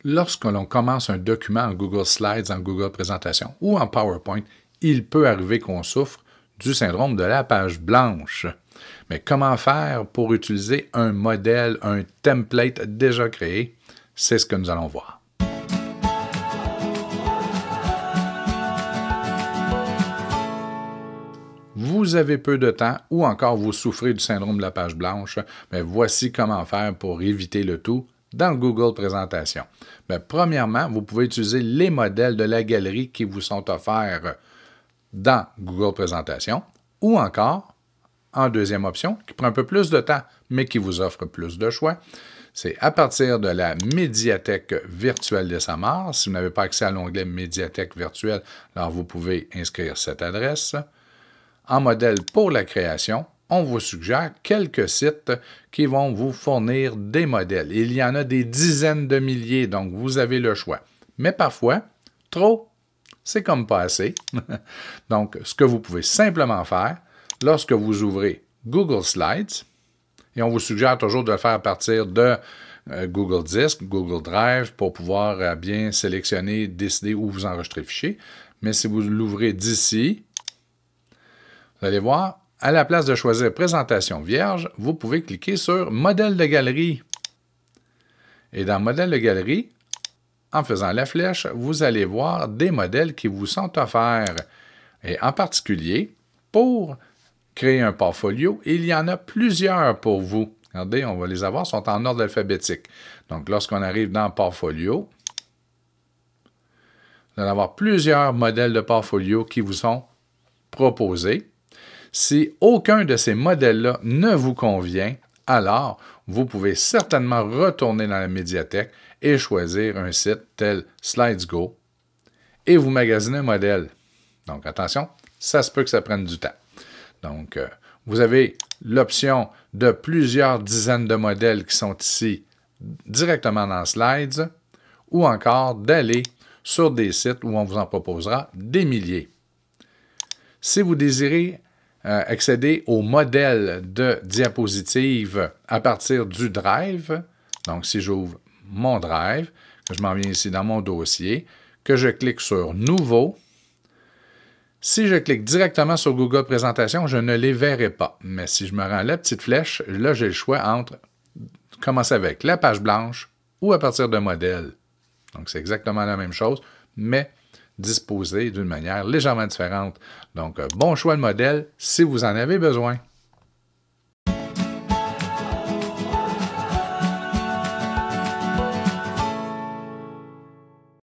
Lorsque l'on commence un document en Google Slides, en Google Présentation ou en PowerPoint, il peut arriver qu'on souffre du syndrome de la page blanche. Mais comment faire pour utiliser un modèle, un template déjà créé? C'est ce que nous allons voir. Vous avez peu de temps ou encore vous souffrez du syndrome de la page blanche, mais voici comment faire pour éviter le tout dans Google Présentation. Bien, premièrement, vous pouvez utiliser les modèles de la galerie qui vous sont offerts dans Google Présentation ou encore, en deuxième option, qui prend un peu plus de temps, mais qui vous offre plus de choix, c'est à partir de la médiathèque virtuelle des Samars. Si vous n'avez pas accès à l'onglet médiathèque virtuelle, alors vous pouvez inscrire cette adresse. En modèle pour la création, on vous suggère quelques sites qui vont vous fournir des modèles. Il y en a des dizaines de milliers, donc vous avez le choix. Mais parfois, trop, c'est comme pas assez. Donc, ce que vous pouvez simplement faire, lorsque vous ouvrez Google Slides, et on vous suggère toujours de le faire à partir de Google Disk, Google Drive, pour pouvoir bien sélectionner, décider où vous enregistrez le fichier. Mais si vous l'ouvrez d'ici, vous allez voir, à la place de choisir Présentation vierge, vous pouvez cliquer sur Modèle de galerie. Et dans Modèle de galerie, en faisant la flèche, vous allez voir des modèles qui vous sont offerts. Et en particulier, pour créer un portfolio, il y en a plusieurs pour vous. Regardez, on va les avoir, ils sont en ordre alphabétique. Donc, lorsqu'on arrive dans Portfolio, vous allez avoir plusieurs modèles de portfolio qui vous sont proposés. Si aucun de ces modèles-là ne vous convient, alors vous pouvez certainement retourner dans la médiathèque et choisir un site tel SlidesGo et vous magasiner un modèle. Donc attention, ça se peut que ça prenne du temps. Donc, vous avez l'option de plusieurs dizaines de modèles qui sont ici directement dans Slides ou encore d'aller sur des sites où on vous en proposera des milliers. Si vous désirez accéder au modèle de diapositive à partir du Drive. Donc, si j'ouvre mon Drive, que je m'en viens ici dans mon dossier, que je clique sur Nouveau, si je clique directement sur Google Présentation, je ne les verrai pas. Mais si je me rends à la petite flèche, là, j'ai le choix entre commencer avec la page blanche ou à partir de modèle. Donc, c'est exactement la même chose, mais disposé d'une manière légèrement différente. Donc, bon choix de modèle si vous en avez besoin.